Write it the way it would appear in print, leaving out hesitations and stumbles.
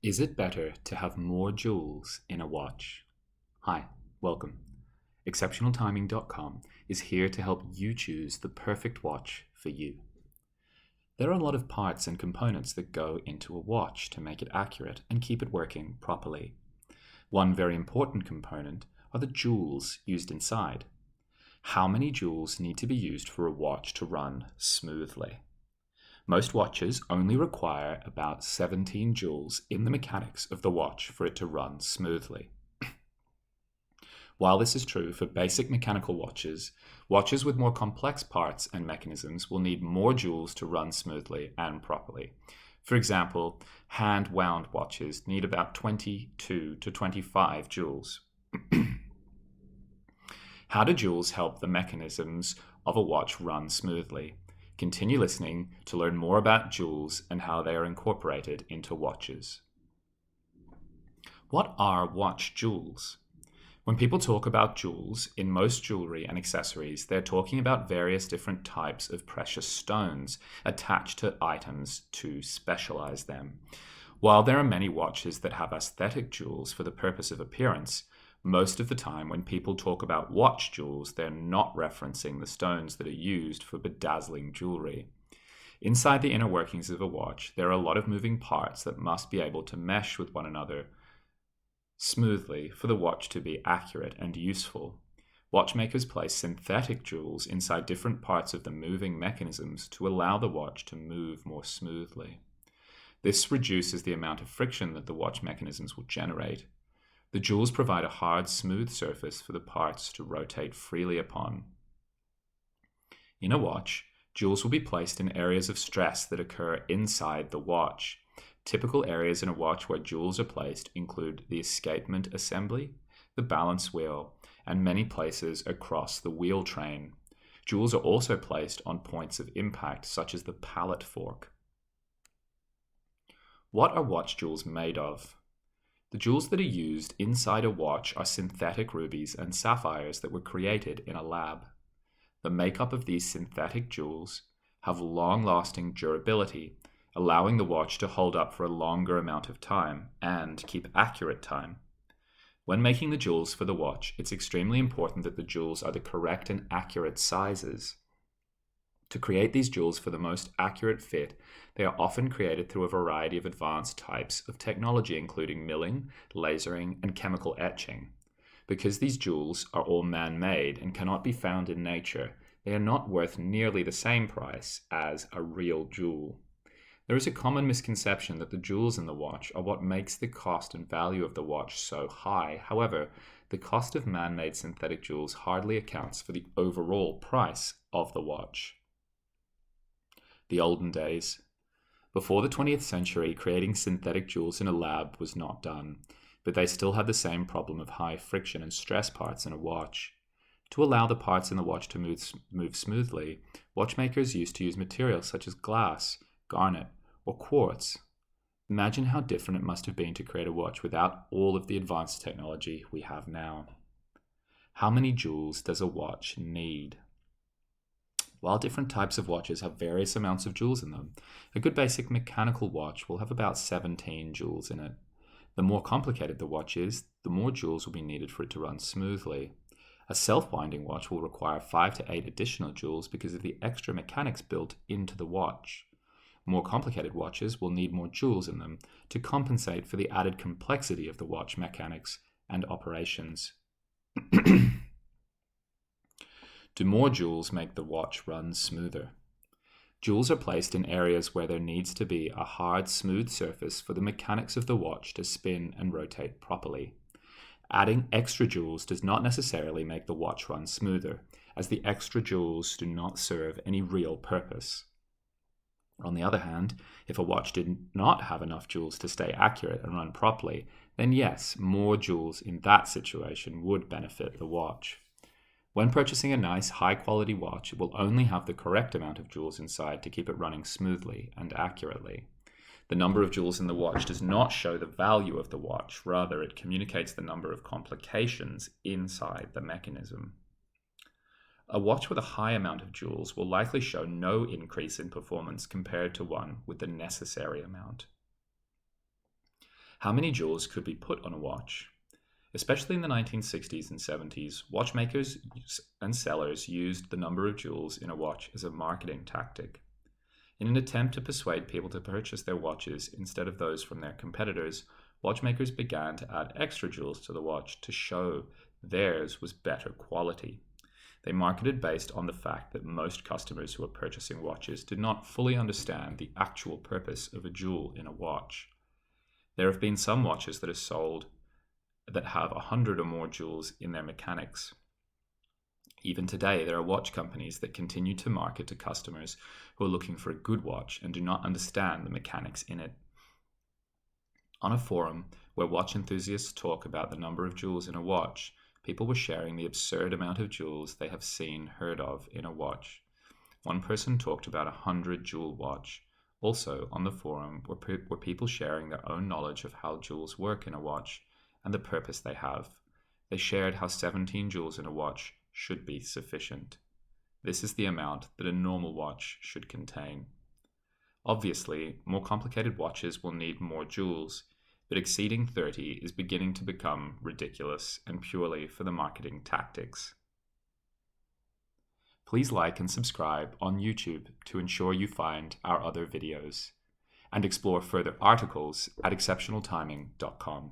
Is it better to have more jewels in a watch? Hi, welcome. ExceptionalTiming.com is here to help you choose the perfect watch for you. There are a lot of parts and components that go into a watch to make it accurate and keep it working properly. One very important component are the jewels used inside. How many jewels need to be used for a watch to run smoothly? Most watches only require about 17 joules in the mechanics of the watch for it to run smoothly. While this is true for basic mechanical watches, watches with more complex parts and mechanisms will need more joules to run smoothly and properly. For example, hand-wound watches need about 22 to 25 joules. How do joules help the mechanisms of a watch run smoothly? Continue listening to learn more about joules and how they are incorporated into watches. What are watch joules? When people talk about joules, in most jewelry and accessories, they're talking about various different types of precious stones attached to items to specialize them. While there are many watches that have aesthetic joules for the purpose of appearance, most of the time when people talk about watch joules, they're not referencing the stones that are used for bedazzling jewelry. Inside the inner workings of a watch, there are a lot of moving parts that must be able to mesh with one another smoothly for the watch to be accurate and useful. Watchmakers place synthetic jewels inside different parts of the moving mechanisms to allow the watch to move more smoothly. This reduces the amount of friction that the watch mechanisms will generate. The jewels provide a hard, smooth surface for the parts to rotate freely upon. In a watch, jewels will be placed in areas of stress that occur inside the watch. Typical areas in a watch where jewels are placed include the escapement assembly, the balance wheel, and many places across the wheel train. Jewels are also placed on points of impact, such as the pallet fork. What are watch jewels made of? The jewels that are used inside a watch are synthetic rubies and sapphires that were created in a lab. The makeup of these synthetic jewels have long-lasting durability, allowing the watch to hold up for a longer amount of time and keep accurate time. When making the jewels for the watch, it's extremely important that the jewels are the correct and accurate sizes. To create these jewels for the most accurate fit, they are often created through a variety of advanced types of technology, including milling, lasering, and chemical etching. Because these jewels are all man-made and cannot be found in nature, they are not worth nearly the same price as a real jewel. There is a common misconception that the jewels in the watch are what makes the cost and value of the watch so high. However, the cost of man-made synthetic jewels hardly accounts for the overall price of the watch. The olden days. Before the 20th century, creating synthetic jewels in a lab was not done, but they still had the same problem of high friction and stress parts in a watch. To allow the parts in the watch to move smoothly, watchmakers used to use materials such as glass, garnet, or quartz. Imagine how different it must have been to create a watch without all of the advanced technology we have now. How many jewels does a watch need? While different types of watches have various amounts of jewels in them, a good basic mechanical watch will have about 17 jewels in it. The more complicated the watch is, the more jewels will be needed for it to run smoothly. A self-winding watch will require 5 to 8 additional jewels because of the extra mechanics built into the watch. More complicated watches will need more jewels in them to compensate for the added complexity of the watch mechanics and operations. Do more jewels make the watch run smoother? Jewels are placed in areas where there needs to be a hard, smooth surface for the mechanics of the watch to spin and rotate properly. Adding extra jewels does not necessarily make the watch run smoother, as the extra jewels do not serve any real purpose. On the other hand, if a watch did not have enough jewels to stay accurate and run properly, then yes, more jewels in that situation would benefit the watch. When purchasing a nice, high-quality watch, it will only have the correct amount of jewels inside to keep it running smoothly and accurately. The number of jewels in the watch does not show the value of the watch, rather it communicates the number of complications inside the mechanism. A watch with a high amount of jewels will likely show no increase in performance compared to one with the necessary amount. How many jewels could be put on a watch? Especially in the 1960s and 70s, watchmakers and sellers used the number of jewels in a watch as a marketing tactic. In an attempt to persuade people to purchase their watches instead of those from their competitors, watchmakers began to add extra jewels to the watch to show theirs was better quality. They marketed based on the fact that most customers who were purchasing watches did not fully understand the actual purpose of a jewel in a watch. There have been some watches that are sold that have 100 or more jewels in their mechanics. Even today, there are watch companies that continue to market to customers who are looking for a good watch and do not understand the mechanics in it. On a forum where watch enthusiasts talk about the number of jewels in a watch, people were sharing the absurd amount of jewels they have heard of in a watch. One person talked about a 100-jewel watch. Also, on the forum were people sharing their own knowledge of how jewels work in a watch and the purpose they have. They shared how 17 jewels in a watch should be sufficient. This is the amount that a normal watch should contain. Obviously, more complicated watches will need more jewels, but exceeding 30 is beginning to become ridiculous and purely for the marketing tactics. Please like and subscribe on YouTube to ensure you find our other videos, and explore further articles at exceptionaltiming.com.